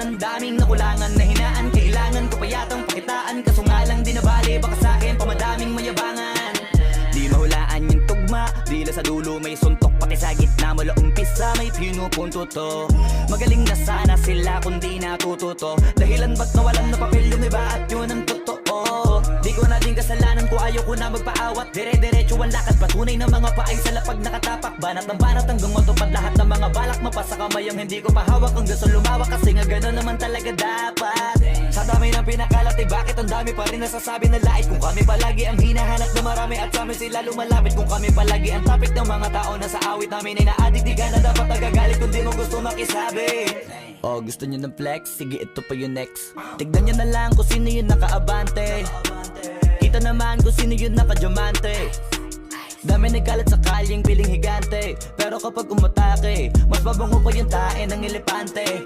ng daming nakulangan na hinaan. Kailangan ko pa yatang pakitaan, kaso nga lang di nabali. Baka sa'kin pa madaming mayabangan. Di mahulaan yung tugma, dila sa dulo may suntok. Pati sa gitna mula umpisa may pinupunto to. Magaling na sana sila kung di natututo. Dahilan ba't nawalan na papel yung iba at yun ang totoo. Di ko na din kasalanan ko, ayaw ko na magpaawat. Dire-diretso ang lakad, patunay ng mga paay sa lapag nakatapak. Banat ng banat hanggang matupad lahat ng mga balak. Mapasa kamay ang hindi ko pahawak hanggang sa lumawak. Kasi nga gano'n naman talaga dapat. Sa dami ng pinakalat eh bakit ang dami pa rin nasasabi na lait. Kung kami palagi ang hinahanap na marami at sa amin sila lumalapit. Kung kami palagi ang topic ng mga tao na sa awit namin ay na-addict. Di ka na dapat nagagalit kung di mo gusto makisabi. Oh, gusto nyo ng flex? Sige, ito pa yung next. Tignan nyo na lang kung sino yung nakaabante. Kita naman kung sino yung nakadiamante. Dami nagkalat sa kalyeng piling higante. Pero kapag umatake, mas mabango pa yung tae ng elepante.